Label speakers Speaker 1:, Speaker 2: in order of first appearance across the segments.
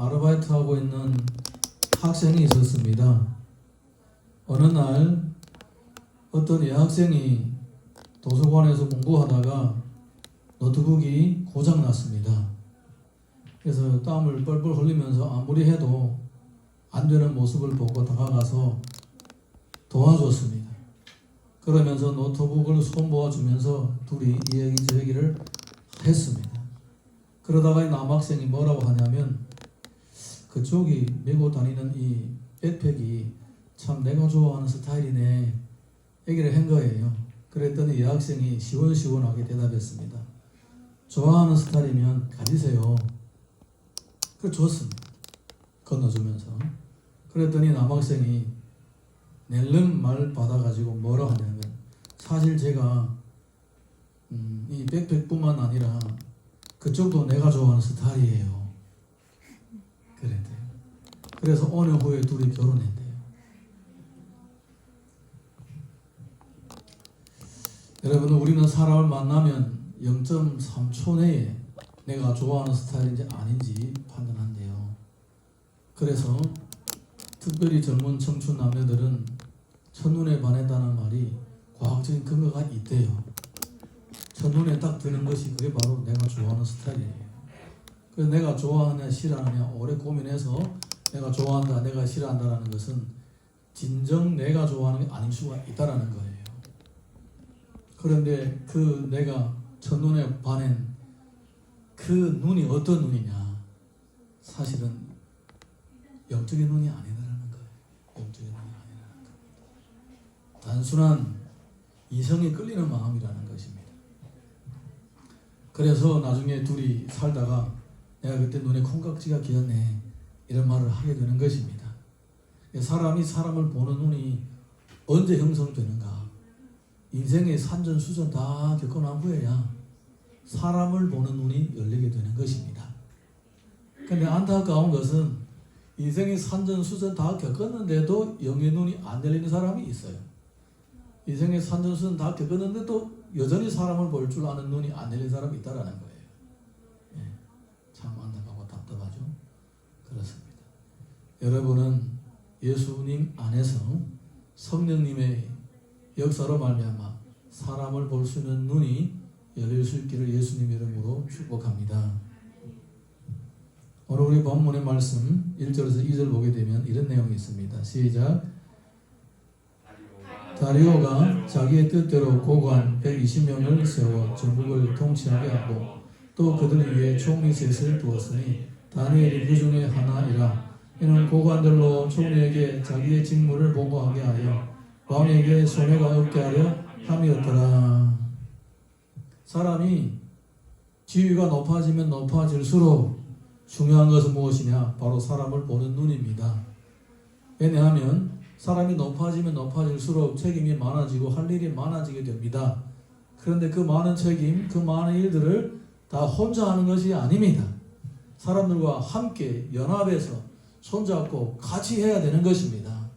Speaker 1: 아르바이트하고 있는 학생이 있었습니다. 어느 날 어떤 여학생이 도서관에서 공부하다가 노트북이 고장났습니다. 그래서 땀을 뻘뻘 흘리면서 아무리 해도 안 되는 모습을 보고 다가가서 도와줬습니다. 그러면서 노트북을 손보아주면서 둘이 이 얘기 저 얘기를 했습니다. 그러다가 이 남학생이 뭐라고 하냐면, 그쪽이 메고 다니는 이 백팩이 참 내가 좋아하는 스타일이네 얘기를 한 거예요. 그랬더니 여학생이 시원시원하게 대답했습니다. 좋아하는 스타일이면 가지세요. 그 줬습니다. 건너주면서. 그랬더니 남학생이 낼름 말 받아가지고 뭐라 하냐면, 사실 제가 이 백팩뿐만 아니라 그쪽도 내가 좋아하는 스타일이에요. 그랬대요. 그래서 5년 후에 둘이 결혼했대요. 여러분, 우리는 사람을 만나면 0.3초 내에 내가 좋아하는 스타일인지 아닌지 판단한대요. 그래서 특별히 젊은 청춘 남녀들은 첫눈에 반했다는 말이 과학적인 근거가 있대요. 첫눈에 딱 드는 것이 그게 바로 내가 좋아하는 스타일이에요. 그래서 내가 좋아하느냐 싫어하느냐 오래 고민해서 내가 좋아한다 내가 싫어한다라는 것은 진정 내가 좋아하는 게 아닐 수가 있다라는 거예요. 그런데 그 내가 첫눈에 반한 그 눈이 어떤 눈이냐, 사실은 영적인 눈이 아니라는 거예요. 영적인 눈이 아니라는 겁니다. 단순한 이성에 끌리는 마음이라는 것입니다. 그래서 나중에 둘이 살다가 내가 그때 눈에 콩깍지가 끼었네 이런 말을 하게 되는 것입니다. 사람이 사람을 보는 눈이 언제 형성되는가? 인생의 산전수전 다 겪어난 후에야 사람을 보는 눈이 열리게 되는 것입니다. 그런데 안타까운 것은 인생의 산전수전 다 겪었는데도 영의 눈이 안 열리는 사람이 있어요. 인생의 산전수전 다 겪었는데도 여전히 사람을 볼 줄 아는 눈이 안 열린 사람이 있다는 거예요. 참 안타깝고 답답하죠. 그렇습니다. 여러분은 예수님 안에서 성령님의 역사로 말미암아 사람을 볼 수 있는 눈이 열릴 수 있기를 예수님 이름으로 축복합니다. 오늘 우리 본문의 말씀 1절에서 2절 보게 되면 이런 내용이 있습니다. 시작. 다리오가 자기의 뜻대로 고관 120명을 세워 전국을 통치하게 하고 또 그들 위에 총리 셋을 두었으니 다니엘이 그 중에 하나이라. 이는 고관들로 총리에게 자기의 직무를 보고하게 하여 왕에게 손해가 없게 하려 함이었더라. 사람이 지위가 높아지면 높아질수록 중요한 것은 무엇이냐? 바로 사람을 보는 눈입니다. 왜냐하면 사람이 높아지면 높아질수록 책임이 많아지고 할 일이 많아지게 됩니다. 그런데 그 많은 책임, 그 많은 일들을 다 혼자 하는 것이 아닙니다. 사람들과 함께 연합해서 손잡고 같이 해야 되는 것입니다.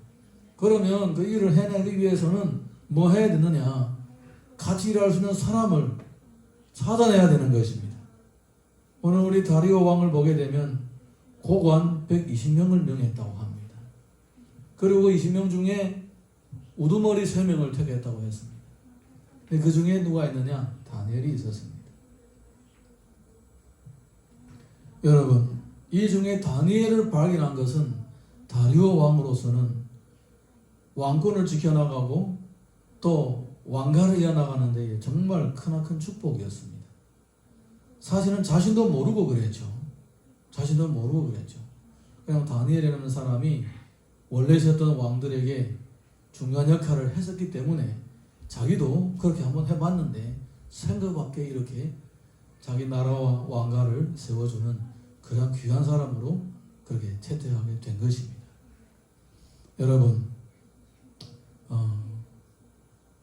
Speaker 1: 그러면 그 일을 해내기 위해서는 뭐 해야 되느냐? 같이 일할 수 있는 사람을 찾아내야 되는 것입니다. 오늘 우리 다리오 왕을 보게 되면 고관 120명을 명했다고 합니다. 그리고 20명 중에 우두머리 3명을 택했다고 했습니다. 그 중에 누가 있느냐? 다니엘이 있었습니다. 여러분, 이 중에 다니엘을 발견한 것은 다리오 왕으로서는 왕권을 지켜나가고 또 왕가를 이어나가는 데 정말 크나큰 축복이었습니다. 사실은 자신도 모르고 그랬죠. 자신도 모르고 그랬죠. 그냥 다니엘이라는 사람이 원래 있었던 왕들에게 중요한 역할을 했었기 때문에 자기도 그렇게 한번 해봤는데 생각 밖에 이렇게 자기 나라와 왕가를 세워주는 그런 귀한 사람으로 그렇게 채택하게 된 것입니다. 여러분,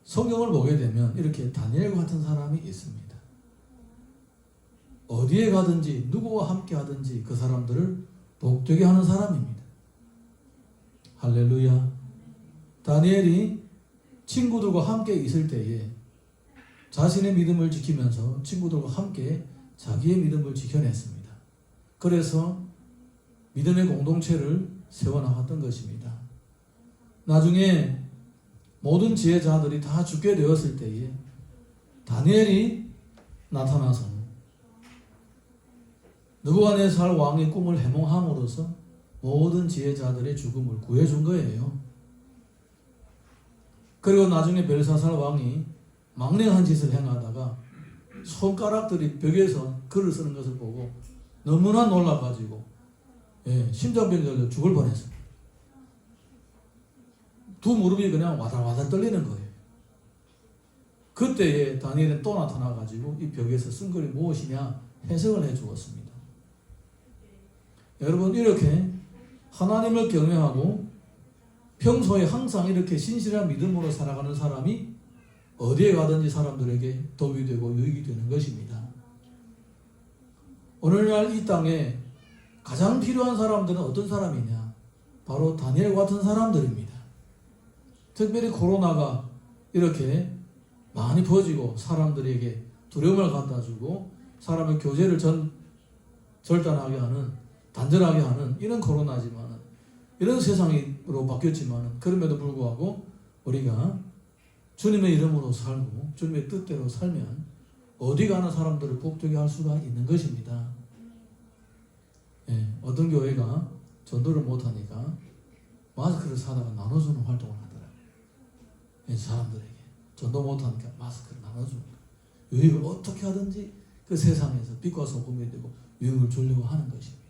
Speaker 1: 성경을 보게 되면 이렇게 다니엘 같은 사람이 있습니다. 어디에 가든지 누구와 함께 하든지 그 사람들을 복되게 하는 사람입니다. 할렐루야. 다니엘이 친구들과 함께 있을 때에 자신의 믿음을 지키면서 친구들과 함께 자기의 믿음을 지켜냈습니다. 그래서 믿음의 공동체를 세워나갔던 것입니다. 나중에 모든 지혜자들이 다 죽게 되었을 때에 다니엘이 나타나서 느부갓네살 왕의 꿈을 해몽함으로써 모든 지혜자들의 죽음을 구해준 거예요. 그리고 나중에 벨사살 왕이 망령한 짓을 행하다가 손가락들이 벽에서 글을 쓰는 것을 보고 너무나 놀라가지고 심장병 걸려 죽을 뻔했어요. 두 무릎이 그냥 와달와달 떨리는 거예요. 그때에 다니엘은 또 나타나가지고 이 벽에서 쓴 글이 무엇이냐 해석을 해 주었습니다. 여러분, 이렇게 하나님을 경외하고 평소에 항상 이렇게 신실한 믿음으로 살아가는 사람이 어디에 가든지 사람들에게 도움이 되고 유익이 되는 것입니다. 오늘날 이 땅에 가장 필요한 사람들은 어떤 사람이냐? 바로 다니엘 같은 사람들입니다. 특별히 코로나가 이렇게 많이 퍼지고 사람들에게 두려움을 갖다 주고 사람의 교제를 절단하게 하는, 단절하게 하는 이런 코로나지만, 이런 세상으로 바뀌었지만, 그럼에도 불구하고 우리가 주님의 이름으로 살고 주님의 뜻대로 살면 어디 가나 사람들을 복되게 할 수가 있는 것입니다. 어떤 교회가 전도를 못하니까 마스크를 사다가 나눠주는 활동을 하더라고요. 사람들에게 전도 못하니까 마스크를 나눠주는 거예요. 유익을 어떻게 하든지 그 세상에서 빛과 소금이 되고 유익을 주려고 하는 것입니다.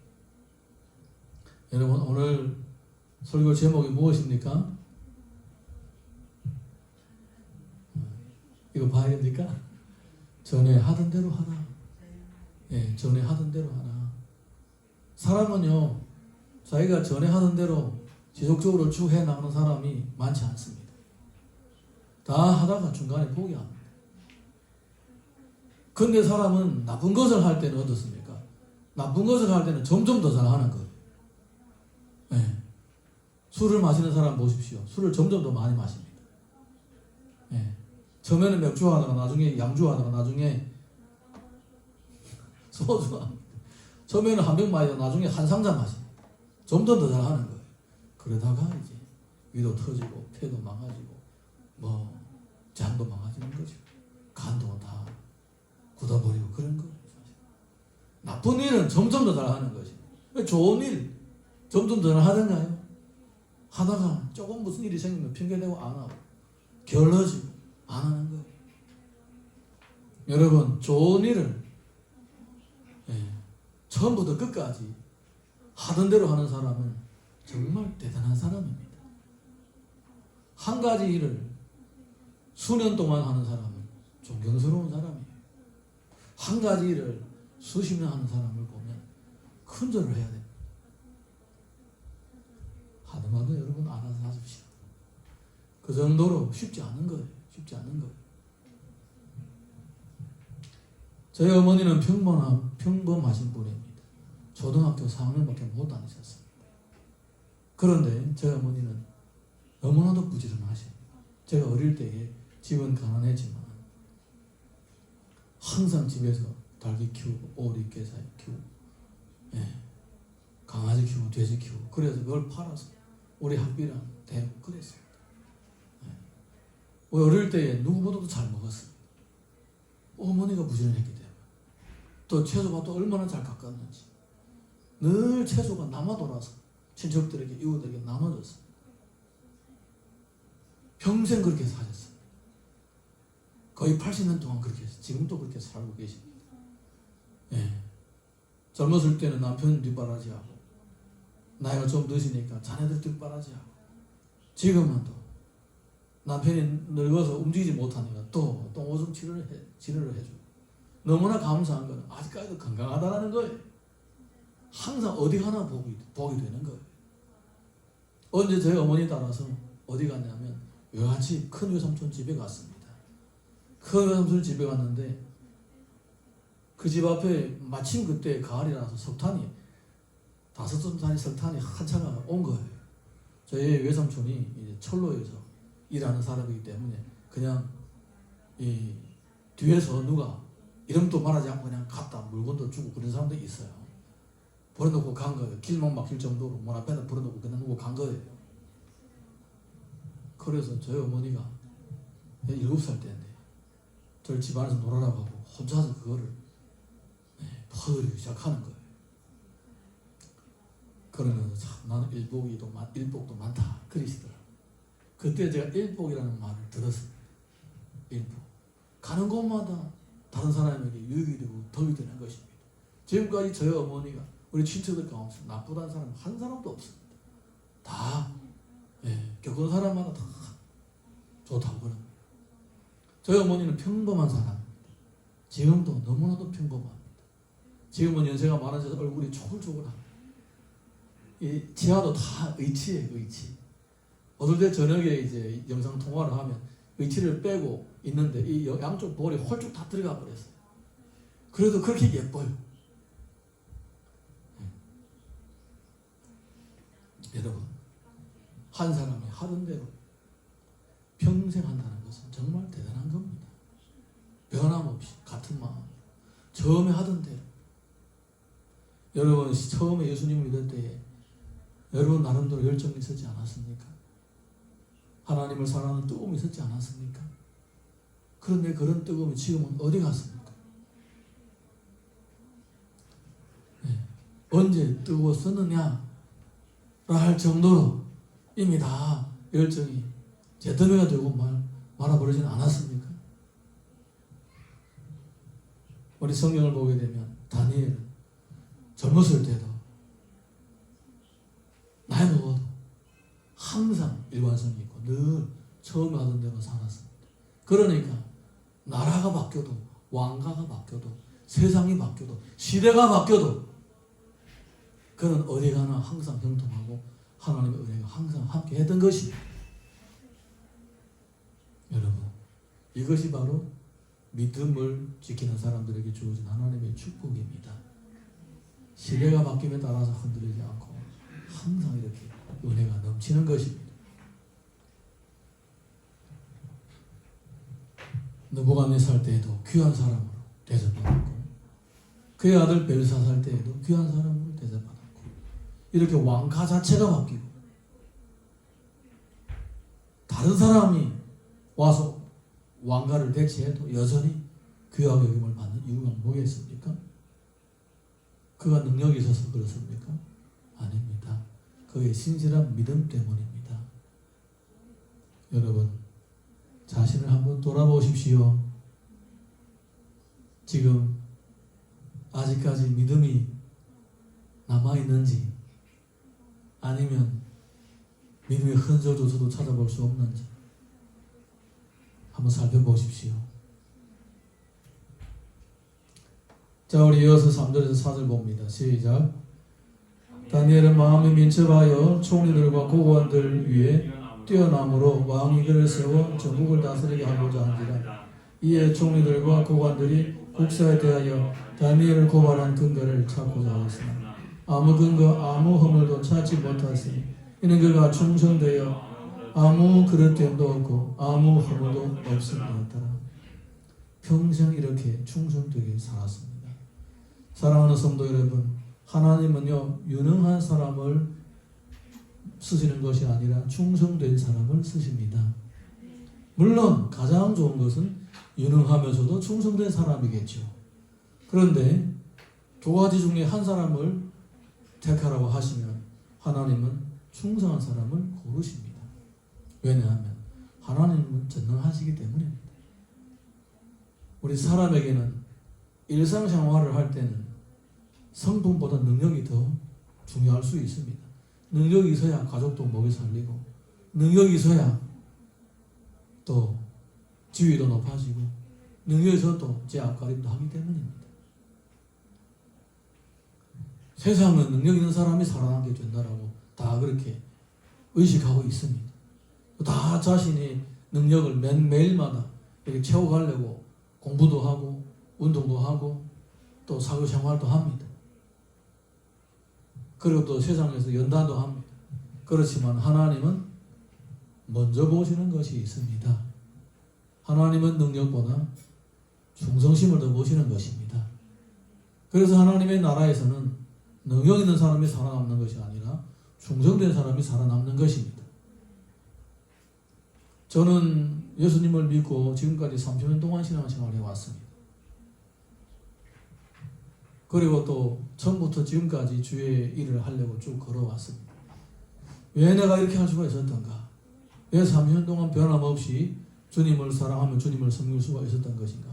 Speaker 1: 여러분, 오늘 설교 제목이 무엇입니까? 이거 봐야 됩니까? 전에 하던 대로 하라. 전에 하던 대로 하라. 사람은요, 자기가 전에 하던 대로 지속적으로 쭉 해나가는 사람이 많지 않습니다. 다 하다가 중간에 포기합니다. 근데 사람은 나쁜 것을 할 때는 어떻습니까? 나쁜 것을 할 때는 점점 더 잘하는 거예요. 술을 마시는 사람 보십시오. 술을 점점 더 많이 마십니다. 처음에는 맥주 하다가 나중에 양주 하다가 나중에 소주 합니다. 처음에는 한 병 마시다가 나중에 한 상자 마십니다. 점점 더 잘하는 거예요. 그러다가 이제 위도 터지고 폐도 망가지고 장도 망가지는 거죠. 간도 다 굳어버리고 그런 거예요. 사실. 나쁜 일은 점점 더 잘하는 것이. 좋은 일 점점 더 하던가요? 하다가 조금 무슨 일이 생기면 핑계대고 안 하고 게을러지고 안 하는 거예요. 여러분, 좋은 일을 처음부터 끝까지 하던 대로 하는 사람은 정말 대단한 사람입니다. 한 가지 일을 수년 동안 하는 사람은 존경스러운 사람이에요. 한 가지 일을 수십 년 하는 사람을 보면 큰절을 해야 됩니다. 하더마도 여러분 알아서 하십시오. 그 정도로 쉽지 않은 거예요. 쉽지 않은 거예요. 저희 어머니는 평범하신 분입니다. 초등학교 4학년밖에 못 다니셨습니다. 그런데 저희 어머니는 너무나도 부지런하십니다. 제가 어릴 때에 집은 가난했지만 항상 집에서 닭이 키우고 오리, 게살 키우고 강아지 키우고 돼지 키우고 그래서 그걸 팔아서 우리 학비랑 대고 그랬습니다. 어릴 때에 누구보다도 잘 먹었습니다. 어머니가 부지런했기 때문에. 또 채소밭도 얼마나 잘 깎았는지 늘 채소가 남아 돌아서 친척들에게 이웃들에게 나눠줬습니다. 평생 그렇게 사셨습니다. 거의 80년 동안 그렇게 했어요. 지금도 그렇게 살고 계십니다. 젊었을 때는 남편 뒷바라지하고 나이가 좀 드시니까 자네들 뒷바라지하고 지금은 또 남편이 늙어서 움직이지 못하니까 또 오줌 치료를 해주고 너무나 감사한 건 아직까지도 건강하다는 거예요. 항상 어디 가나 복이 되는 거예요. 언제 저희 어머니 따라서 어디 갔냐면 외갓집 큰 외삼촌 집에 갔습니다. 큰 외삼촌 집에 갔는데 그 집 앞에 마침 그때 가을이라서 석탄이 5톤짜리 석탄이 한 차가 온 거예요. 저희 외삼촌이 이제 철로에서 일하는 사람이기 때문에 그냥 이 뒤에서 누가 이름도 말하지 않고 그냥 갖다 물건도 주고 그런 사람도 있어요. 버려놓고 간 거예요. 길목 막힐 정도로 문 앞에다 버려놓고 그냥 놓고 간 거예요. 그래서 저희 어머니가 7살 때인데 저를 집안에서 놀아라고 하고 혼자서 그거를 퍼뜨리기 시작하는 거예요. 그러면서 참 나는 일복도 많다 그러시더라고요. 그때 제가 일복이라는 말을 들었습니다. 일복. 가는 곳마다 다른 사람에게 유익이 되고 덕이 되는 것입니다. 지금까지 저희 어머니가 우리 친척들 가운데 나쁘다는 사람 한 사람도 없습니다. 다 겪은 사람마다 다 좋다고 그럽니다. 저희 어머니는 평범한 사람입니다. 지금도 너무나도 평범합니다. 지금은 연세가 많아져서 얼굴이 초글초글합니다. 이 치아도 다 의치예요, 의치. 어떨 때 저녁에 이제 영상 통화를 하면 의치를 빼고 있는데 이 양쪽 볼이 홀쭉 다 들어가 버렸어요. 그래도 그렇게 예뻐요. 여러분, 한 사람이 하던 대로 평생 한다는 것은 정말 대단한 겁니다. 변함없이 같은 마음, 처음에 하던 대로. 여러분 처음에 예수님을 믿을 때에 여러분 나름대로 열정이 있었지 않았습니까? 하나님을 사랑하는 뜨거움이 있었지 않았습니까? 그런데 그런 뜨거움이 지금은 어디 갔습니까? 언제 뜨거웠었느냐 할 정도로 이미 다 열정이 제더미가 되고 말아버리지는 않았습니까? 우리 성경을 보게 되면 다니엘 젊었을 때도 나이 먹어도 항상 일관성이 있고 늘 처음에 하던 대로 살았습니다. 그러니까 나라가 바뀌어도 왕가가 바뀌어도 세상이 바뀌어도 시대가 바뀌어도 그는 어디 가나 항상 형통하고 하나님의 은혜가 항상 함께 했던 것입니다. 여러분, 이것이 바로 믿음을 지키는 사람들에게 주어진 하나님의 축복입니다. 시대가 바뀜에 따라서 흔들리지 않고 항상 이렇게 은혜가 넘치는 것입니다. 느부갓네살 때에도 귀한 사람으로 대접받았고 그의 아들 벨사살 때에도 귀한 사람으로 대접받았고 이렇게 왕가 자체가 바뀌고 다른 사람이 와서 왕가를 대체해도 여전히 귀하게 여김을 받는 이유가 뭐겠습니까? 그가 능력이 있어서 그렇습니까? 아닙니다. 그의 신실한 믿음 때문입니다. 여러분, 자신을 한번 돌아보십시오. 지금 아직까지 믿음이 남아있는지 아니면 믿음의 흔적조차도 찾아볼 수 없는지 한번 살펴보십시오. 자, 우리 이어서 3절에서 4절 봅니다. 시작. 다니엘은 마음에 민첩하여 총리들과 고관들 위에 뛰어남으로 왕이 그를 세워 전국을 다스리게 하고자 한지라. 이에 총리들과 고관들이 국사에 대하여 다니엘을 고발한 근거를 찾고자 하였으나 아무 근거 아무 허물도 찾지 못하였으니 이는 그가 충성되어 아무 그릇됨도 없고 아무 허물도 없음이었더라. 평생 이렇게 충성되게 살았습니다. 사랑하는 성도 여러분, 하나님은요 유능한 사람을 쓰시는 것이 아니라 충성된 사람을 쓰십니다. 물론 가장 좋은 것은 유능하면서도 충성된 사람이겠죠. 그런데 두 가지 중에 한 사람을 택하라고 하시면 하나님은 충성한 사람을 고르십니다. 왜냐하면 하나님은 전능하시기 때문입니다. 우리 사람에게는 일상생활을 할 때는 성품보다 능력이 더 중요할 수 있습니다. 능력이 있어야 가족도 먹여 살리고 능력이 있어야 또 지위도 높아지고 능력이 있어야 또 제 앞가림도 하기 때문입니다. 세상은 능력 있는 사람이 살아남게 된다라고 다 그렇게 의식하고 있습니다. 다 자신이 능력을 매일마다 이렇게 채워가려고 공부도 하고 운동도 하고 또 사교생활도 합니다. 그리고 또 세상에서 연단도 합니다. 그렇지만 하나님은 먼저 보시는 것이 있습니다. 하나님은 능력보다 충성심을 더 보시는 것입니다. 그래서 하나님의 나라에서는 능력 있는 사람이 살아남는 것이 아니라 충성된 사람이 살아남는 것입니다. 저는 예수님을 믿고 지금까지 30년 동안 신앙생활을 해왔습니다. 그리고 또 처음부터 지금까지 주의 일을 하려고 쭉 걸어왔습니다. 왜 내가 이렇게 할 수가 있었던가? 왜 30년 동안 변함없이 주님을 사랑하며 주님을 섬길 수가 있었던 것인가?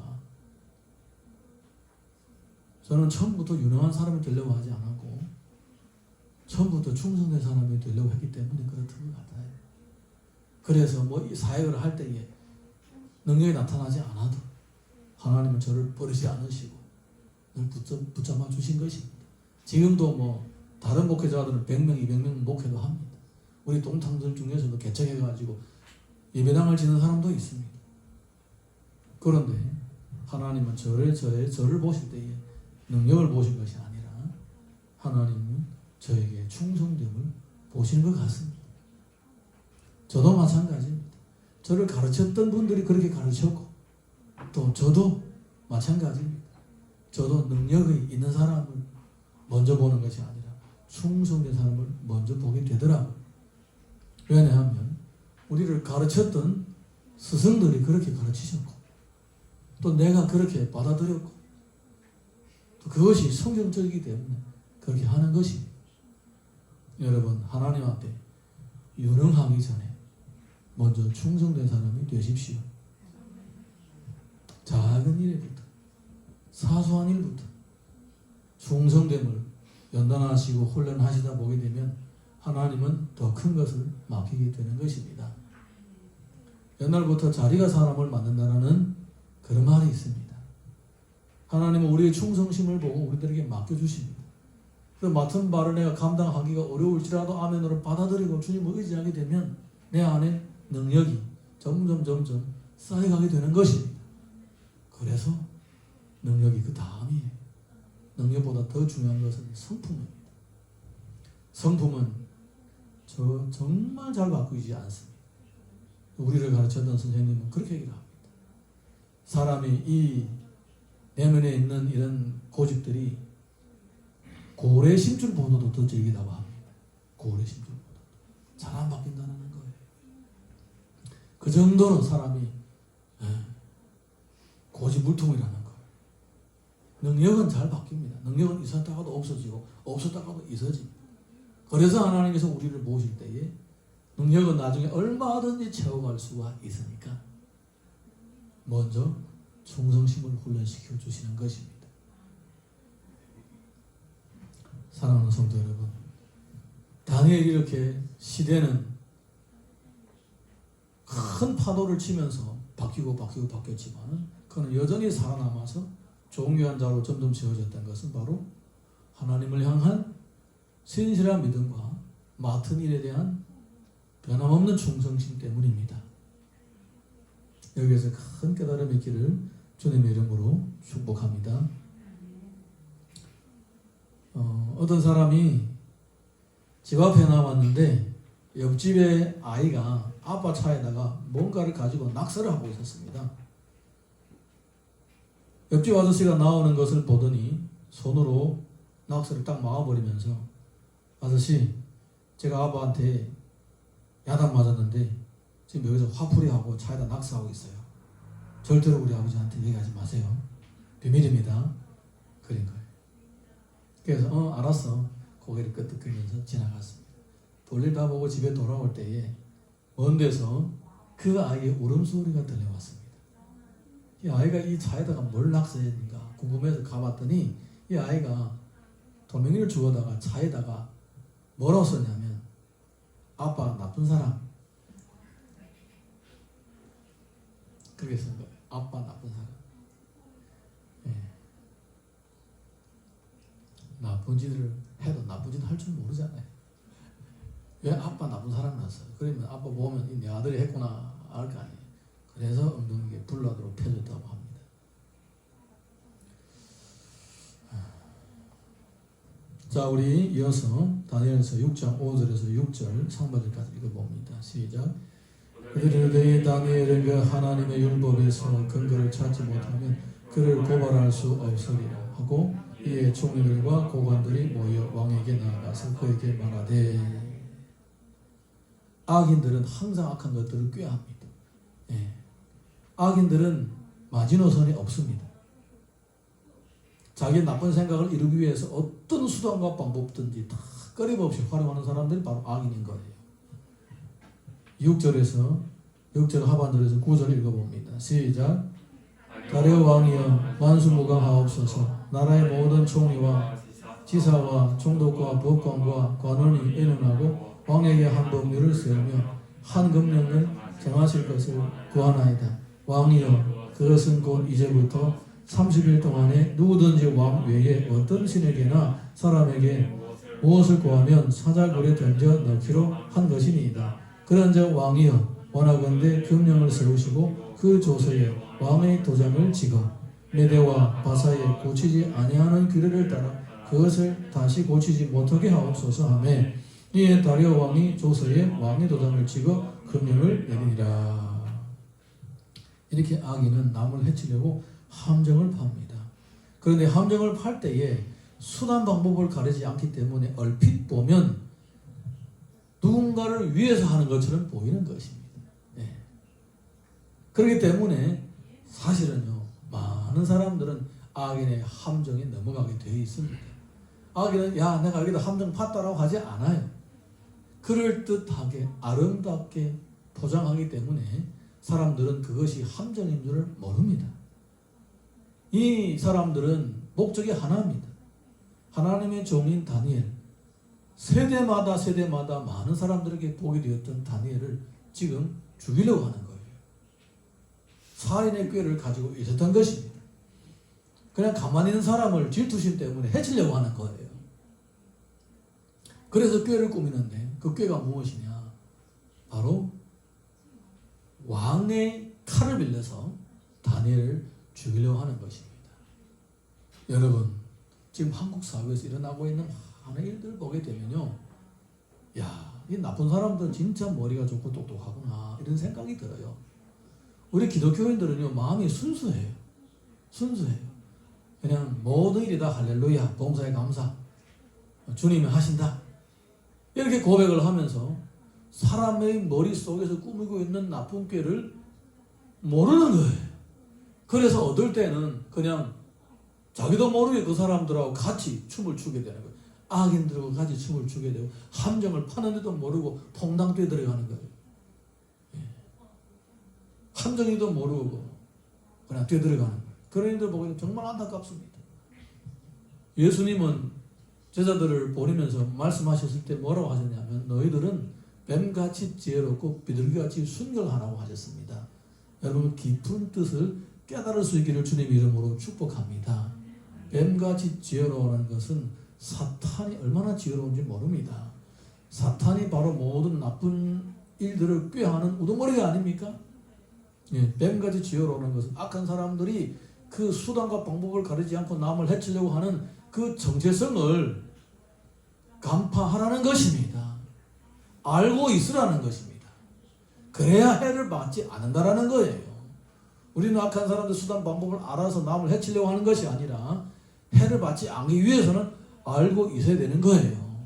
Speaker 1: 저는 처음부터 유능한 사람이 되려고 하지 않았고 처음부터 충성된 사람이 되려고 했기 때문에 그렇던 것 같아요. 그래서 이 사역을 할 때에 능력이 나타나지 않아도 하나님은 저를 버리지 않으시고 늘 붙잡아 주신 것입니다. 지금도 다른 목회자들은 100명, 200명 목회도 합니다. 우리 동탕들 중에서도 개척해가지고 예배당을 지는 사람도 있습니다. 그런데 하나님은 저를 보실 때에 능력을 보신 것이 아니라 하나님은 저에게 충성됨을 보시는 것 같습니다. 저도 마찬가지입니다. 저를 가르쳤던 분들이 그렇게 가르쳤고 또 저도 마찬가지입니다. 저도 능력이 있는 사람을 먼저 보는 것이 아니라 충성된 사람을 먼저 보게 되더라고요. 왜냐하면 우리를 가르쳤던 스승들이 그렇게 가르치셨고 또 내가 그렇게 받아들였고 또 그것이 성경적이기 때문에 그렇게 하는 것입니다. 여러분, 하나님 앞에 유능하기 전에 먼저 충성된 사람이 되십시오. 작은 일부터 사소한 일부터 충성됨을 연단하시고 훈련하시다 보게 되면 하나님은 더 큰 것을 맡기게 되는 것입니다. 옛날부터 자리가 사람을 만든다는 그런 말이 있습니다. 하나님은 우리의 충성심을 보고 우리들에게 맡겨주십니다. 그 맡은 바를 내가 감당하기가 어려울지라도 아멘으로 받아들이고 주님을 의지하게 되면 내 안에 능력이 점점 쌓여가게 되는 것입니다. 그래서 능력이 그 다음이에요. 능력보다 더 중요한 것은 성품입니다. 성품은 저 정말 잘 바꾸지 않습니다. 우리를 가르쳤던 선생님은 그렇게 얘기를 합니다. 사람이 이 내면에 있는 이런 고집들이 고래 심줄보도도 더 즐기다고 합니다. 고래 심줄보도. 잘 안 바뀐다는 거예요. 그 정도로 사람이 고집물통이라는 거예요. 능력은 잘 바뀝니다. 능력은 있었다가도 없어지고 없었다가도 있어집니다. 그래서 하나님께서 우리를 모실 때에 능력은 나중에 얼마든지 채워갈 수가 있으니까 먼저 충성심을 훈련시켜 주시는 것입니다. 사랑하는 성도 여러분, 다니엘이 이렇게 시대는 큰 파도를 치면서 바뀌었지만 그는 여전히 살아남아서 존귀한 자로 점점 세워졌던 것은 바로 하나님을 향한 신실한 믿음과 맡은 일에 대한 변함없는 충성심 때문입니다. 여기에서 큰 깨달음이 있기를 주님의 이름으로 축복합니다. 어떤 사람이 집 앞에 나왔는데 옆집의 아이가 아빠 차에다가 뭔가를 가지고 낙서를 하고 있었습니다. 옆집 아저씨가 나오는 것을 보더니 손으로 낙서를 딱 막아버리면서 아저씨, 제가 아빠한테 야단 맞았는데 지금 여기서 화풀이하고 차에다 낙서하고 있어요. 절대로 우리 아버지한테 얘기하지 마세요. 비밀입니다. 그런 거예요. 그래서 알았어. 고개를 끄덕거리면서 지나갔습니다. 볼일 다 보고 집에 돌아올 때에 먼 데서 그 아이의 울음소리가 들려왔습니다. 이 아이가 이 차에다가 뭘 낙서했는가 궁금해서 가봤더니 이 아이가 도men이를 주워다가 차에다가 뭐라고 썼냐면 아빠 나쁜 사람, 그렇게 쓴 거예요. 아빠 나쁜 사람. 나쁜 짓을 해도 나쁜 짓 할 줄 모르잖아요. 왜 아빠 나쁜 사람 났어요? 그러면 아빠 보면 내 아들이 했구나 알 거 아니에요. 그래서 엉덩이에 불나도록 펴줬다고 합니다. 자, 우리 이어서 다니엘서 6장 5절에서 6절 상반절까지 읽어봅니다. 시작. 그들을 대해 다니엘은 그 하나님의 율법에서 근거를 찾지 못하면 그를 고발할 수 없으리라 하고 이에 총리들과 고관들이 모여 왕에게 나아가서 그에게 말하되, 악인들은 항상 악한 것들을 꾀합니다. 예. 악인들은 마지노선이 없습니다. 자기의 나쁜 생각을 이루기 위해서 어떤 수단과 방법든지 다 끊임없이 활용하는 사람들이 바로 악인인 거예요. 6절 하반절에서 9절 읽어봅니다. 시작. 다리오 왕이여 만수무강하옵소서. 나라의 모든 총리와 지사와 총독과 법관과 관원이 애논하고 왕에게 한 법률을 세우며 한 금령을 정하실 것을 구하나이다. 왕이여 그것은 곧 이제부터 30일 동안에 누구든지 왕 외에 어떤 신에게나 사람에게 무엇을 구하면 사자굴에 던져 넣기로 한 것이니이다. 그런즉 왕이여 원하건대 금령을 세우시고 그 조서에 왕의 도장을 찍어 메대와 바사에 고치지 아니하는 규례를 따라 그것을 다시 고치지 못하게 하옵소서 하며 이에 다리오 왕이 조서에 왕의 도장을 찍어 금령을 내리니라. 이렇게 악인은 남을 해치려고 함정을 팝니다. 그런데 함정을 팔 때에 수단 방법을 가리지 않기 때문에 얼핏 보면 누군가를 위해서 하는 것처럼 보이는 것입니다. 네. 그렇기 때문에 사실은요, 많은 사람들은 악인의 함정에 넘어가게 되어 있습니다. 악인은 야 내가 여기다 함정 팠다라고 하지 않아요. 그럴듯하게 아름답게 포장하기 때문에 사람들은 그것이 함정인 줄을 모릅니다. 이 사람들은 목적이 하나입니다. 하나님의 종인 다니엘, 세대마다 많은 사람들에게 보게 되었던 다니엘을 지금 죽이려고 하는 거예요. 살인의 꾀를 가지고 있었던 것입니다. 그냥 가만히 있는 사람을 질투심 때문에 해치려고 하는 거예요. 그래서 꾀를 꾸미는데 그 꾀가 무엇이냐? 바로 왕의 칼을 빌려서 다니엘을 죽이려고 하는 것입니다. 여러분, 지금 한국 사회에서 일어나고 있는 많은 일들을 보게 되면요, 야, 이 나쁜 사람들은 진짜 머리가 좋고 똑똑하구나 이런 생각이 들어요. 우리 기독교인들은요, 마음이 순수해요. 그냥 모든 일이 다 할렐루야, 봉사에 감사, 주님이 하신다, 이렇게 고백을 하면서 사람의 머릿속에서 꾸미고 있는 나쁜 꾀를 모르는 거예요. 그래서 어떨 때는 그냥 자기도 모르게 그 사람들하고 같이 춤을 추게 되는 거예요. 악인들과 같이 춤을 추게 되고 함정을 파는데도 모르고 퐁당 뛰어들어가는 거예요. 함정이도 모르고 그냥 뛰어들어가는 거예요. 그런 일들 보고 정말 안타깝습니다. 예수님은 제자들을 보내면서 말씀하셨을 때 뭐라고 하셨냐면, 너희들은 뱀같이 지혜롭고 비둘기같이 순결하라고 하셨습니다. 여러분, 깊은 뜻을 깨달을 수 있기를 주님 이름으로 축복합니다. 뱀같이 지혜로워하는 것은 사탄이 얼마나 지혜로운지 모릅니다. 사탄이 바로 모든 나쁜 일들을 꾀하는 우두머리가 아닙니까? 예, 뱀같이 지혜로워하는 것은 악한 사람들이 그 수단과 방법을 가리지 않고 남을 해치려고 하는 그 정체성을 간파하라는 것입니다. 알고 있으라는 것입니다. 그래야 해를 받지 않는다라는 거예요. 우리는 악한 사람들 수단 방법을 알아서 남을 해치려고 하는 것이 아니라 해를 받지 않기 위해서는 알고 있어야 되는 거예요.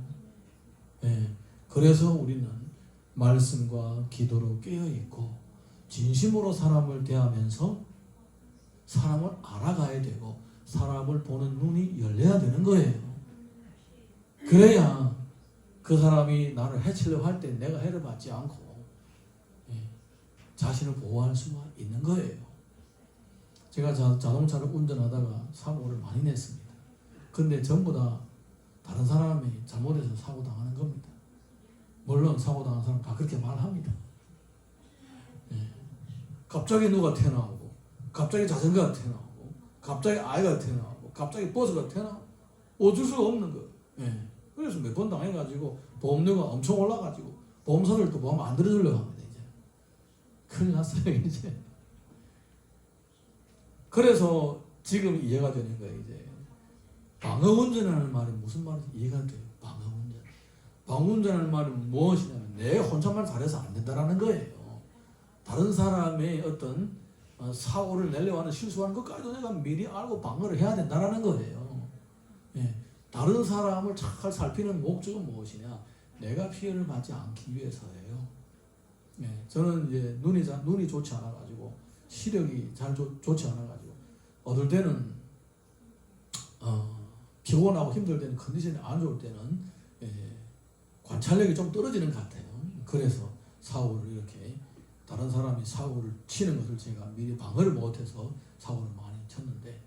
Speaker 1: 예, 그래서 우리는 말씀과 기도로 깨어있고 진심으로 사람을 대하면서 사람을 알아가야 되고 사람을 보는 눈이 열려야 되는 거예요. 그래야 그 사람이 나를 해치려고 할 때 내가 해를 받지 않고 자신을 보호할 수가 있는 거예요. 제가 자동차를 운전하다가 사고를 많이 냈습니다. 근데 전부 다 다른 사람이 잘못해서 사고 당하는 겁니다. 물론 사고 당한 사람 다 그렇게 말합니다. 갑자기 누가 튀어나오고, 갑자기 자전거가 튀어나오고, 갑자기 아이가 튀어나오고, 갑자기 버스가 튀어나오고, 어쩔 수가 없는 거예요. 그래서 몇 번 당해가지고 보험료가 엄청 올라가지고 보험사를 또 보험 안 들어주려고 합니다. 이제 큰일 났어요. 이제 그래서 지금 이해가 되는 거예요. 이제 방어운전이라는 말이 무슨 말인지 이해가 돼요. 방어운전이라는 말이 무엇이냐면 내 혼자만 잘해서 안 된다라는 거예요. 다른 사람의 어떤 사고를 내려고 하는 실수하는 것까지도 내가 미리 알고 방어를 해야 된다라는 거예요. 예, 다른 사람을 잘 살피는 목적은 무엇이냐? 내가 피해를 받지 않기 위해서예요. 예, 저는 이제 눈이 좋지 않아가지고 시력이 좋지 않아가지고 어떨 때는 피곤하고 힘들 때는 컨디션이 안 좋을 때는 관찰력이 좀 떨어지는 것 같아요. 그래서 사고를 이렇게 다른 사람이 사고를 치는 것을 제가 미리 방어를 못해서 사고를 많이 쳤는데,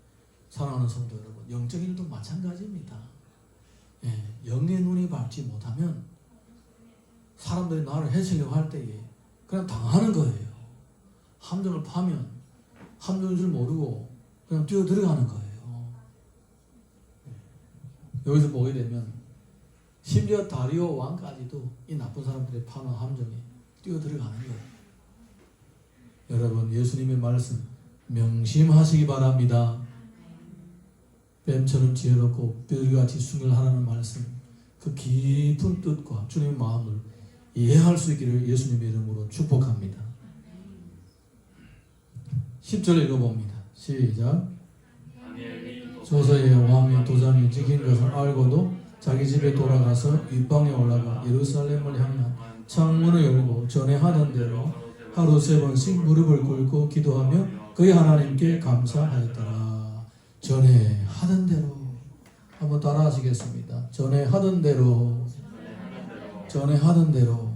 Speaker 1: 사랑하는 성도 여러분, 영적인 일도 마찬가지입니다. 영의 눈이 밝지 못하면 사람들이 나를 해치려고 할 때에 그냥 당하는 거예요. 함정을 파면 함정인 줄 모르고 그냥 뛰어 들어가는 거예요. 여기서 보게 되면 심지어 다리오 왕까지도 이 나쁜 사람들의 파는 함정에 뛰어 들어가는 거예요. 여러분, 예수님의 말씀 명심하시기 바랍니다. 뱀처럼 지혜롭고 뼈같이 순결하라는 말씀, 그 깊은 뜻과 주님의 마음을 이해할 수 있기를 예수님의 이름으로 축복합니다. 10절 읽어봅니다. 시작. 조서의 왕의 도장이 찍힌 것을 알고도 자기 집에 돌아가서 윗방에 올라가 예루살렘을 향한 창문을 열고 전에 하던 대로 하루 3번씩 무릎을 꿇고 기도하며 그의 하나님께 감사하였더라. 전에 하던 대로. 한번 따라 하시겠습니다. 전에 하던 대로. 전에 하던 대로.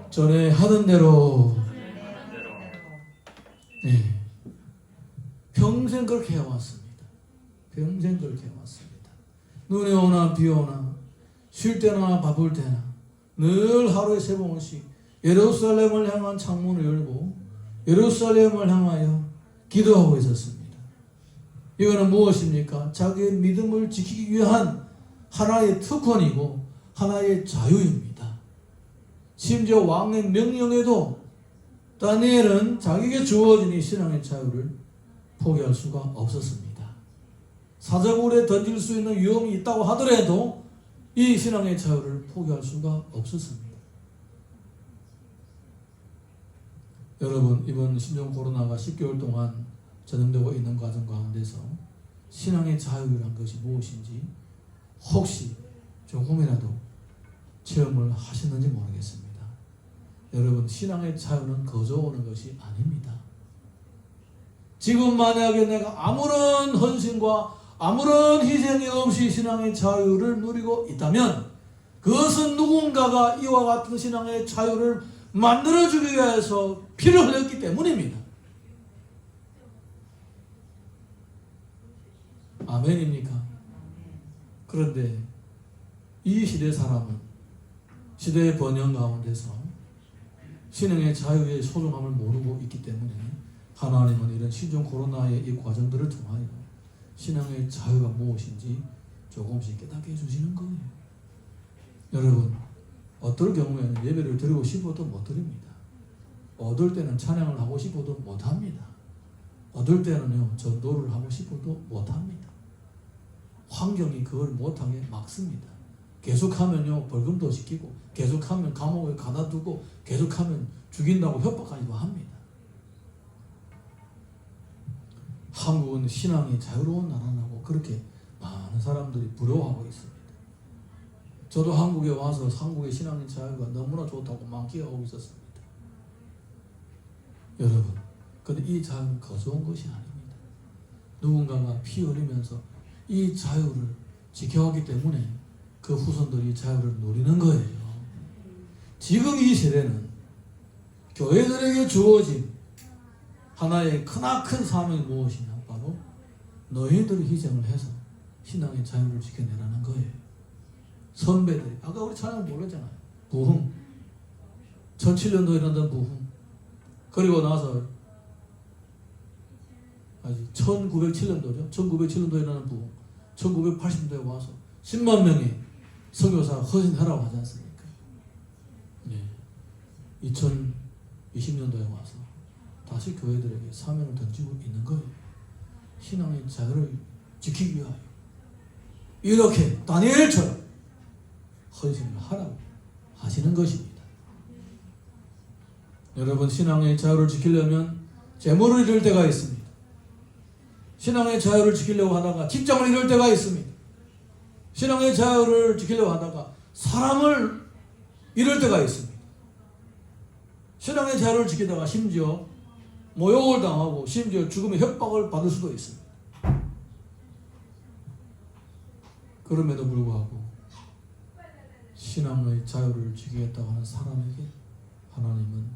Speaker 1: 전에 하던 대로. 네. 평생 그렇게 해왔습니다. 평생 그렇게 해왔습니다. 눈이 오나 비 오나 쉴 때나 바쁠 때나 늘 하루에 3번씩 예루살렘을 향한 창문을 열고 예루살렘을 향하여 기도하고 있었습니다. 이거는 무엇입니까? 자기의 믿음을 지키기 위한 하나의 특권이고 하나의 자유입니다. 심지어 왕의 명령에도 다니엘은 자기에게 주어진 이 신앙의 자유를 포기할 수가 없었습니다. 사자굴에 던질 수 있는 위험이 있다고 하더라도 이 신앙의 자유를 포기할 수가 없었습니다. 여러분, 이번 신종 코로나가 10개월 동안 전염되고 있는 과정 가운데서 신앙의 자유란 것이 무엇인지 혹시 조금이라도 체험을 하셨는지 모르겠습니다. 여러분, 신앙의 자유는 거저오는 것이 아닙니다. 지금 만약에 내가 아무런 헌신과 아무런 희생이 없이 신앙의 자유를 누리고 있다면 그것은 누군가가 이와 같은 신앙의 자유를 만들어주기 위해서 피를 흘렸기 때문입니다. 아멘입니까? 그런데 이 시대 사람은 시대의 번영 가운데서 신앙의 자유의 소중함을 모르고 있기 때문에 하나님은 이런 신종 코로나의 이 과정들을 통하여 신앙의 자유가 무엇인지 조금씩 깨닫게 해주시는 거예요. 여러분, 어떨 경우에는 예배를 드리고 싶어도 못 드립니다. 어떨 때는 찬양을 하고 싶어도 못 합니다. 어떨 때는요, 전도를 하고 싶어도 못 합니다. 환경이 그걸 못하게 막습니다. 계속하면요, 벌금도 시키고, 계속하면 감옥에 가둬두고, 계속하면 죽인다고 협박하기도 합니다. 한국은 신앙이 자유로운 나라라고 그렇게 많은 사람들이 부러워하고 있습니다. 저도 한국에 와서 한국의 신앙의 자유가 너무나 좋다고 만끽하고 있었습니다. 여러분, 근데 이 자유는 거저온 것이 아닙니다. 누군가가 피 흘리면서 이 자유를 지켜왔기 때문에 그 후손들이 자유를 누리는 거예요. 지금 이 세대는 교회들에게 주어진 하나의 크나큰 사명이 무엇이냐? 바로 너희들이 희생을 해서 신앙의 자유를 지켜내라는 거예요. 선배들이, 아까 우리 찬양 몰랐잖아요. 부흥. 1007년도에 일어난 부흥. 그리고 나서 1907년도죠. 1907년도에 일어난 부흥. 1980년도에 와서 10만 명의 선교사가 헌신하라고 하지 않습니까? 예. 2020년도에 와서 다시 교회들에게 사명을 던지고 있는 거예요. 신앙의 자유를 지키기 위하여 이렇게 다니엘처럼 헌신을 하라고 하시는 것입니다. 여러분, 신앙의 자유를 지키려면 재물을 잃을 때가 있습니다. 신앙의 자유를 지키려고 하다가 직장을 잃을 때가 있습니다. 신앙의 자유를 지키려고 하다가 사람을 잃을 때가 있습니다. 신앙의 자유를 지키다가 심지어 모욕을 당하고 심지어 죽음의 협박을 받을 수도 있습니다. 그럼에도 불구하고 신앙의 자유를 지키겠다고 하는 사람에게 하나님은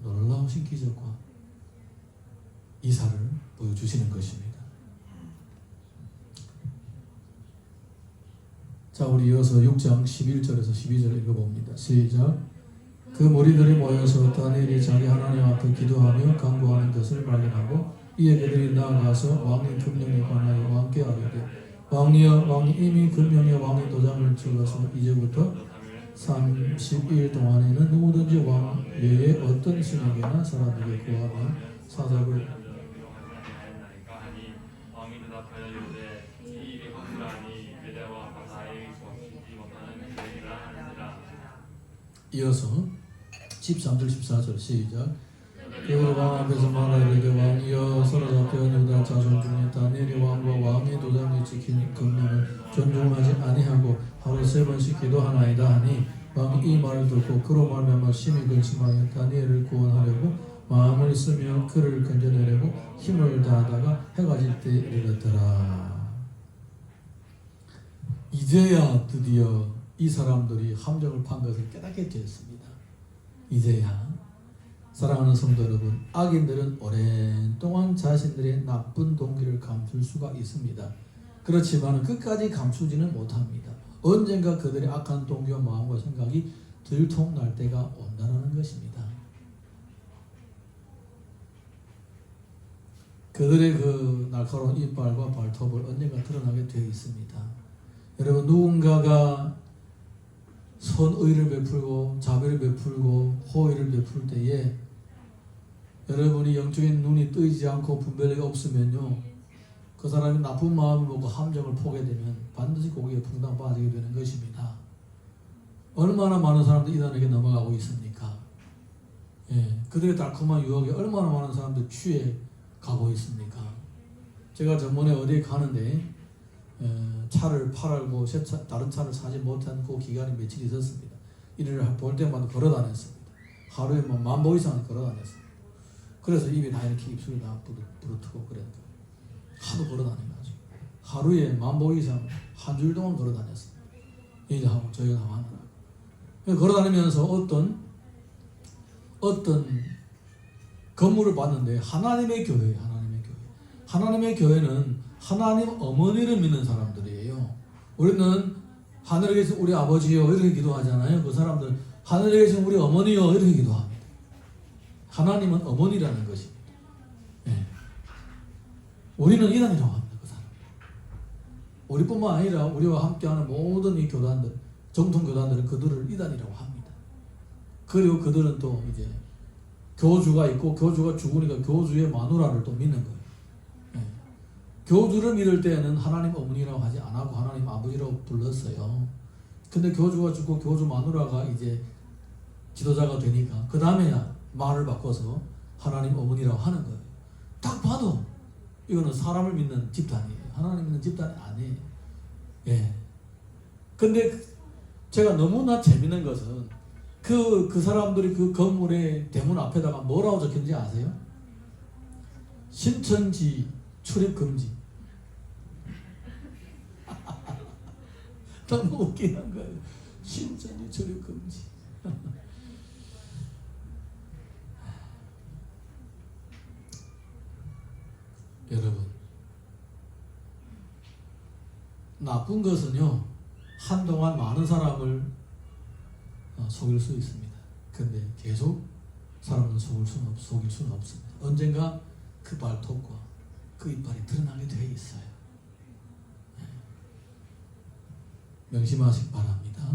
Speaker 1: 놀라우신 기적과 이사를 보여주시는 것입니다. 자, 우리 이어서 6장 11절에서 12절 읽어봅니다. 시작. 그 무리들이 모여서 다니엘이 자기 하나님 앞에 기도하며 간구하는 것을 발견하고 이에 그들이 나아가서 왕의 금령에 관하여 왕께 아뢰되 왕이여, 왕이 이미 금령에 왕의 도장을 찍어서 이제부터 30일 동안에는 누구든지 왕 외에 어떤 신에게나 사람에게 구하면 사적을 이어서 13절 14절 시작. 그리고 왕 앞에서 말하기를 왕이여 사로잡혀 유다 자손 중에 다니엘이 왕과 왕의 도장을 지킨 금령을 존중하지 아니하고 하루 3번씩 기도하나이다 하니 왕이 이 말을 듣고 그로 말미암아 심히 근심하여 다니엘을 구원하려고 마음을 쓰며 그를 건져내려고 힘을 다하다가 해가 질 때 이르렀더라. 이제야 드디어 이 사람들이 함정을 판 것을 깨닫게 되었습니다. 이제야. 사랑하는 성도 여러분, 악인들은 오랜 동안 자신들의 나쁜 동기를 감출 수가 있습니다. 그렇지만 끝까지 감추지는 못합니다. 언젠가 그들의 악한 동기와 마음과 생각이 들통날 때가 온다는 것입니다. 그들의 그 날카로운 이빨과 발톱을 언젠가 드러나게 되어 있습니다. 여러분, 누군가가 선의를 베풀고 자비를 베풀고 호의를 베풀 때에 여러분이 영적인 눈이 뜨이지 않고 분별력이 없으면요, 그 사람이 나쁜 마음을 먹고 함정을 포게 되면 반드시 거기에 풍당 빠지게 되는 것입니다. 얼마나 많은 사람들이 이단에게 넘어가고 있습니까? 예, 그들의 달콤한 유혹에 얼마나 많은 사람들이 취해 가고 있습니까? 제가 전번에 어디에 가는데 차를 팔고 다른 차를 사지 못한 그 기간이 며칠 있었습니다. 이를 볼 때마다 걸어 다녔습니다. 하루에 뭐 10,000보 이상 걸어 다녔습니다. 그래서 입이 다 이렇게 입술이 다 부르트고 그랬는데 하도 걸어 다녀가지고 하루에 10,000보 이상 한 주일 동안 걸어 다녔습니다. 일하고 저희가 나왔느라고. 걸어 다니면서 어떤 건물을 봤는데 하나님의 교회예요. 하나님의 교회는 하나님 어머니를 믿는 사람들이에요. 우리는 하늘에 계신 우리 아버지요 이렇게 기도하잖아요. 그 사람들 하늘에 계신 우리 어머니요 이렇게 기도합니다. 하나님은 어머니라는 것입니다. 네. 우리는 이단이라고 합니다. 그 사람. 우리뿐만 아니라 우리와 함께하는 모든 이 교단들, 정통 교단들은 그들을 이단이라고 합니다. 그리고 그들은 또 이제 교주가 있고 교주가 죽으니까 교주의 마누라를 또 믿는 거예요. 네. 교주를 믿을 때는 하나님 어머니라고 하지 않았고 하나님 아버지라고 불렀어요. 근데 교주가 죽고 교주 마누라가 이제 지도자가 되니까 그 다음에야 말을 바꿔서 하나님 어머니라고 하는 거예요. 딱 봐도 이거는 사람을 믿는 집단이에요. 하나님 믿는 집단이 아니에요. 예. 근데 제가 너무나 재밌는 것은 그 사람들이 그 건물의 대문 앞에다가 뭐라고 적혔는지 아세요? 신천지 출입 금지. 너무 웃기는 거예요. 신천지 출입 금지. 여러분, 나쁜 것은요 한동안 많은 사람을 속일 수 있습니다. 그런데 계속 사람을 속일 수는 없습니다. 언젠가 그 발톱과 그 이빨이 드러나게 되어 있어요. 명심하시기 바랍니다.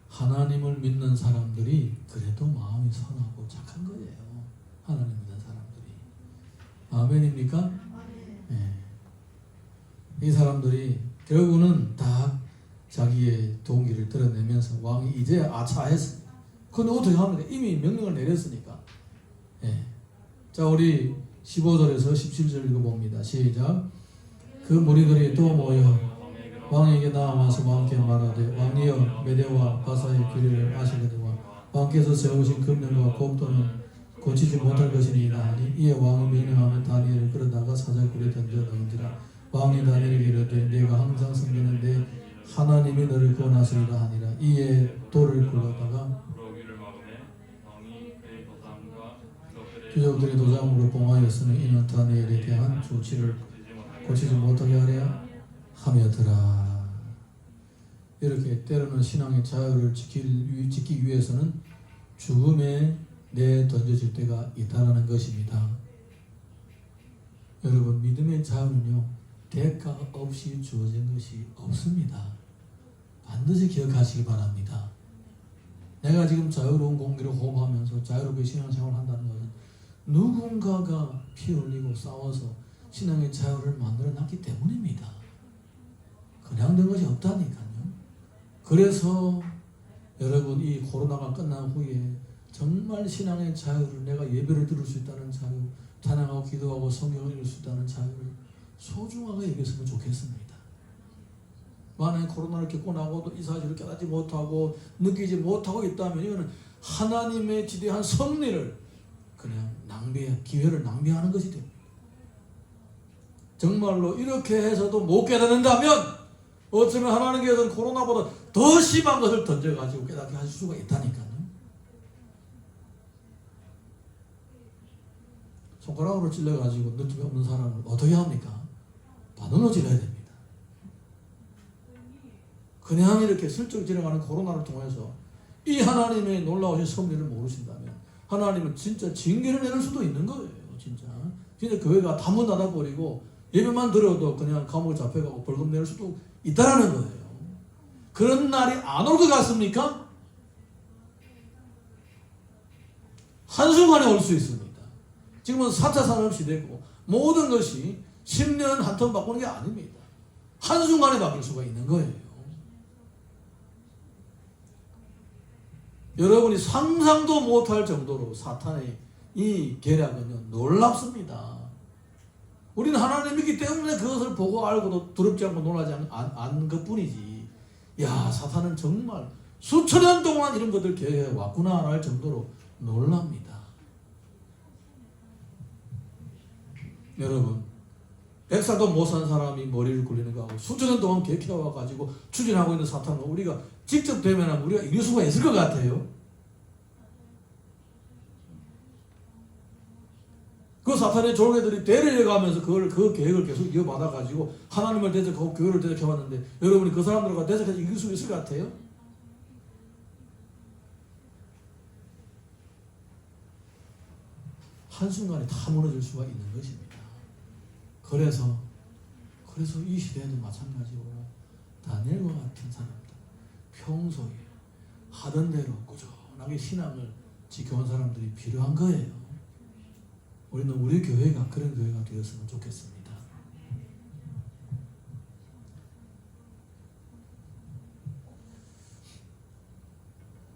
Speaker 1: 하나님을 믿는 사람들이 그래도 마음이 선하고 착한 거예요. 하나님 믿는 사람들이. 아멘입니까? 네. 이 사람들이 결국은 다 자기의 동기를 드러내면서 왕이 이제 아차했습니다. 그런데 어떻게 합니까? 이미 명령을 내렸으니까. 네. 자, 우리 15절에서 17절 읽어봅니다. 시작. 그 무리들이 또 모여 왕에게 나아와서 왕께 말하되 왕이여 메대와 바사의 규례를 아시거니와 왕께서 세우신 금령과 법도는 고치지 못할 것이니이다 하니 이에 왕이 명령하며 다니엘을 끌어다가 사자굴에 던져 넣은지라. 왕이 다니엘에게 이르되 내가 항상 섬기는 내 하나님이 너를 구원하시리라 하니라. 이에 돌을 굴러다가 귀족들의 도장으로 봉하였으니 이는 다니엘에 대한 조치를 고치지 못하게 하려 함이었더라. 이렇게 때로는 신앙의 자유를 지키기 위해서는 죽음에 내던져질 때가 있다는 것입니다. 여러분, 믿음의 자유는요 대가 없이 주어진 것이 없습니다. 반드시 기억하시기 바랍니다. 내가 지금 자유로운 공기를 호흡하면서 자유롭게 신앙생활을 한다는 것은 누군가가 피 흘리고 싸워서 신앙의 자유를 만들어놨기 때문입니다. 그냥 된 것이 없다니까요. 그래서 여러분, 이 코로나가 끝난 후에 정말 신앙의 자유를, 내가 예배를 들을 수 있다는 자유, 찬양하고 기도하고 성경을 읽을 수 있다는 자유를 소중하게 여겼으면 좋겠습니다. 만약에 코로나를 겪고 나고도 이 사실을 깨닫지 못하고 느끼지 못하고 있다면 이거는 하나님의 지대한 섭리를 그냥 기회를 낭비하는 것이 됩니다. 정말로 이렇게 해서도 못 깨닫는다면 어쩌면 하나님께서는 코로나보다 더 심한 것을 던져가지고 깨닫게 하실 수가 있다니까요. 손가락으로 찔러가지고 느낌이 없는 사람을 어떻게 합니까? 바늘로 찔러야 됩니다. 그냥 이렇게 슬쩍 지나가는 코로나를 통해서 이 하나님의 놀라우신 섭리를 모르신다면 하나님은 진짜 징계를 내릴 수도 있는 거예요. 진짜 교회가 다 문 닫아버리고 예배만 들어도 그냥 감옥에 잡혀가고 벌금 낼 수도 있다라는 거예요. 그런 날이 안 올 것 같습니까? 한순간에 올 수 있습니다. 지금은 4차 산업시대고 모든 것이 10년 한 턴 바꾸는 게 아닙니다. 한순간에 바뀔 수가 있는 거예요. 여러분이 상상도 못할 정도로 사탄의 이 계략은요 놀랍습니다. 우리는 하나님이기 때문에 그것을 보고 알고도 두렵지 않고 놀라지 않은 것뿐이지, 야, 사탄은 정말 수천 년 동안 이런 것들 계획해 왔구나 할 정도로 놀랍니다. 여러분, 100살도 못 산 사람이 머리를 굴리는 거하고 수천 년 동안 계획해와가지고 추진하고 있는 사탄을 우리가 직접 대면하면 우리가 이길 수가 있을 것 같아요. 그 사탄의 졸개들이 대를 이어가면서 그 계획을 계속 이어받아가지고 하나님을 대적하고 교회를 대적해왔는데 여러분이 그 사람들과 대적해서 이길 수 있을 것 같아요? 한순간에 다 무너질 수가 있는 것입니다. 그래서 이 시대에도 마찬가지로 다니엘과 같은 사람들, 평소에 하던 대로 꾸준하게 신앙을 지켜온 사람들이 필요한 거예요. 우리는 우리 교회가 그런 교회가 되었으면 좋겠습니다.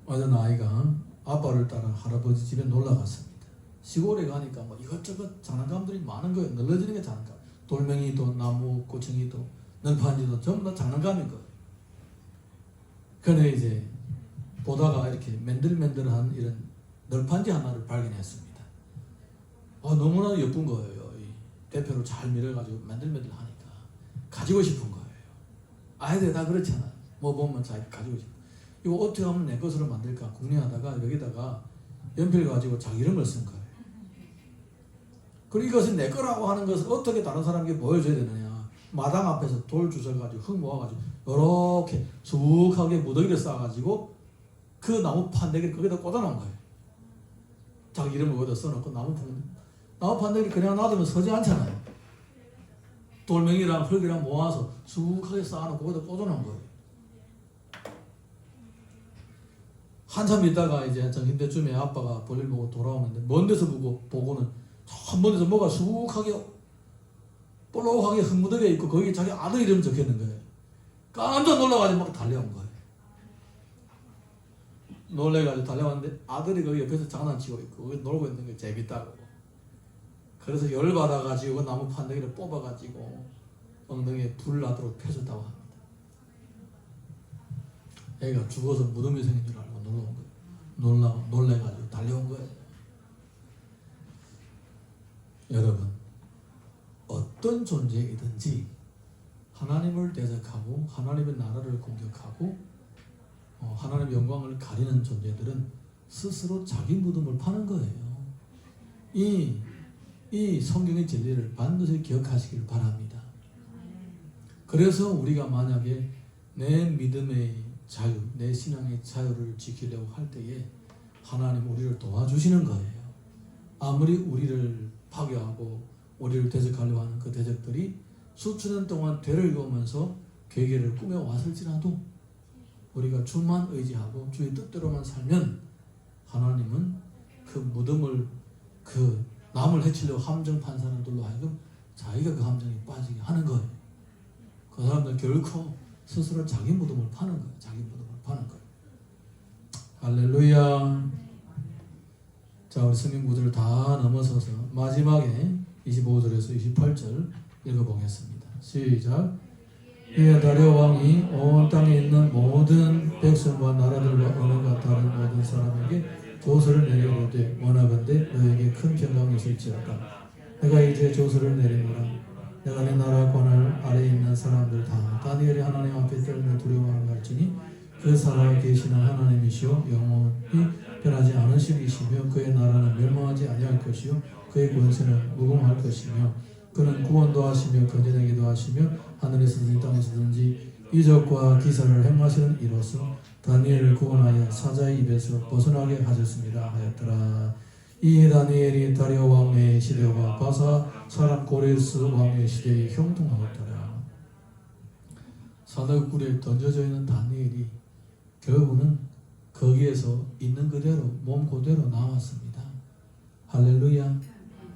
Speaker 1: 어떤 아이가 아빠를 따라 할아버지 집에 놀러 갔습니다. 시골에 가니까 뭐 이것저것 장난감들이 많은 거예요. 늘러지는 게 장난감. 돌멩이도 나무 꼬챙이도 널판지도 전부 다 장난감인 거예요. 그런데 이제 보다가 이렇게 맨들맨들한 이런 널판지 하나를 발견했습니다. 너무나 예쁜 거예요. 대표로 잘 밀어가지고 맨들맨들하니까 가지고 싶은 거예요. 아이들 다 그렇잖아. 뭐 보면 자기 가지고 싶어. 이거 어떻게 하면 내 것으로 만들까 궁리하다가 여기다가 연필 가지고 자기 이름을 쓴 거예요. 그리고 이것은 내 거라고 하는 것을 어떻게 다른 사람에게 보여줘야 되느냐. 마당 앞에서 돌 주워가지고 흙 모아가지고 이렇게 수북하게 무더기를 쌓아가지고 그 나무 판대기를 거기다 꽂아놓은 거예요. 자기 이름을 거기다 써놓고 나무 판대기를 그냥 놔두면 서지 않잖아요. 돌멩이랑 흙이랑 모아서 수북하게 쌓아놓고 거기다 꽂아놓은 거예요. 한참 있다가 이제 정신대쯤에 아빠가 볼일 보고 돌아오는데 먼 데서 보고는 한 번에서 뭐가 수북하게 볼록하게 흙무더기에 있고 거기에 자기 아들 이름 적혀있는 거예요. 깜짝 놀라가지고 막 달려온 거예요. 놀래가지고 달려왔는데 아들이 거기 옆에서 장난치고 있고 거기 놀고 있는 게 재밌다고. 그래서 열받아가지고 나무 판대기를 뽑아가지고 엉덩이에 불 나도록 펴줬다고 합니다. 애가 죽어서 무덤이 생긴 줄 알고 놀라온 거예요. 놀래가지고 달려온 거예요. 여러분, 어떤 존재이든지 하나님을 대적하고 하나님의 나라를 공격하고 하나님의 영광을 가리는 존재들은 스스로 자기 무덤을 파는 거예요. 이 성경의 진리를 반드시 기억하시길 바랍니다. 그래서 우리가 만약에 내 믿음의 자유, 내 신앙의 자유를 지키려고 할 때에 하나님 우리를 도와주시는 거예요. 아무리 우리를 파괴하고 우리를 대적하려고 하는 그 대적들이 수천 년 동안 되를 이루면서 괴계를 꾸며왔을지라도 우리가 주만 의지하고 주의 뜻대로만 살면 하나님은 그 무덤을 그 남을 해치려고 함정 판 사람들로 하여금 자기가 그 함정에 빠지게 하는 거예요. 그 사람들 결코 스스로 자기 무덤을 파는 거예요. 자기 무덤을 파는 거예요. 할렐루야. 자, 우리 성경 구절을 다 넘어서서 마지막에 25절에서 28절 읽어보겠습니다. 시작. 이에 다리오 왕이 온 땅에 있는 모든 백성과 나라들과 언어가 다른 모든 사람에게 조서를 내리오되 원하건대 너에게 큰 평강이 있을지어다. 내가 이제 조서를 내리노라. 내가 내 나라 관할 아래에 있는 사람들 다 다니엘이 하나님 앞에 떨며 두려워하는 갈지니 그 살아 계시는 하나님이시오 영원히 변하지 않으시기시며 그의 나라는 멸망하지 아니할 것이요 그의 권세는 무궁할 것이며 그는 구원도 하시며 건져내기도 하시며 하늘에서든지 땅에서든지 이적과 기사를 행하시는 이로써 다니엘을 구원하여 사자의 입에서 벗어나게 하셨습니다 하였더라. 이 다니엘이 다리오 왕의 시대와 바사 사람 고레스 왕의 시대에 형통하였더라. 사다구리에 던져져 있는 다니엘이 결국은 거기에서 있는 그대로 몸 그대로 나왔습니다. 할렐루야.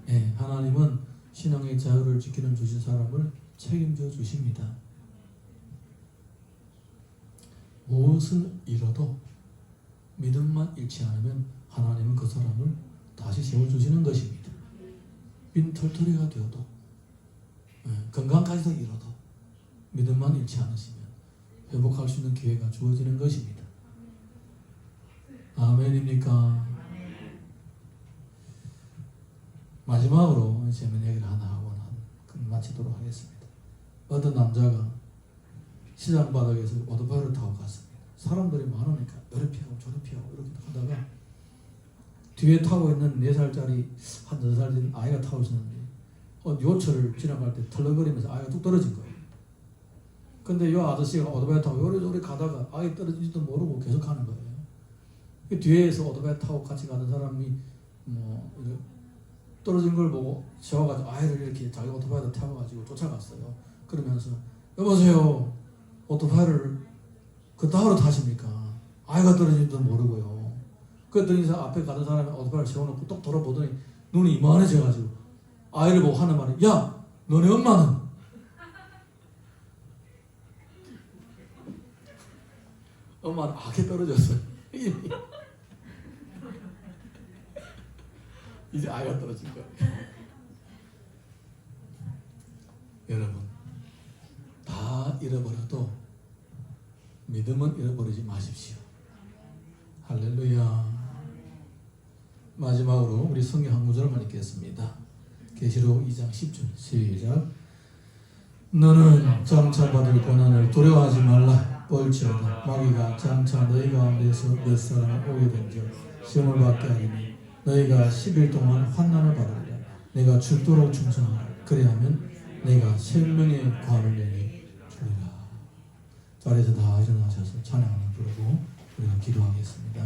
Speaker 1: 네, 하나님은 신앙의 자유를 지키는 주신 사람을 책임져 주십니다. 무엇을 잃어도 믿음만 잃지 않으면 하나님은 그 사람을 다시 세워주시는 것입니다. 빈털터리가 되어도 건강까지도 잃어도 믿음만 잃지 않으시면 회복할 수 있는 기회가 주어지는 것입니다. 아멘입니까? 마지막으로 재미있는 얘기를 하나 하고 마치도록 하겠습니다. 어떤 남자가 시장 바닥에서 오토바이를 타고 갔습니다. 사람들이 많으니까 이리 피하고 저리 피하고 이렇게 하다가 뒤에 타고 있는 4살짜리 한 6살 된 아이가 타고 있었는데 요철을 지나갈 때 털렁거리면서 아이가 뚝 떨어진 거예요. 근데 요 아저씨가 오토바이 타고 요리조리 가다가 아이 떨어진지도 모르고 계속 가는 거예요. 뒤에서 오토바이 타고 같이 가는 사람이 떨어진 걸 보고 세워가지고 아이를 이렇게 자기 오토바이를 타고가지고 쫓아갔어요. 그러면서 여보세요, 오토바이를 그따위로 타십니까? 아이가 떨어진지도 모르고요. 그랬더니 앞에 가던 사람이 오토바이를 세워놓고 똑 돌아보더니 눈이 이만해져가지고 아이를 보고 하는 말이 야, 너네 엄마는? 엄마는 악에 떨어졌어요. 이제 아이가 떨어질 거예요. 여러분, 다 잃어버려도 믿음은 잃어버리지 마십시오. 할렐루야. 마지막으로 우리 성경 한 구절만 읽겠습니다. 계시록 2장 10절 시작. 너는 장차 받을 고난을 두려워하지 말라. 볼지어다 마귀가 장차 너희 가운데서 몇 사람을 오게 된즉 시험을 받게 하리니 너희가 10일 동안 환난을 받으리라. 내가 죽도록 충성하라. 그래야면 내가 생명의 관을 내게 주리라. 자리에서 다 일어나셔서 찬양을 부르고 우리가 기도하겠습니다.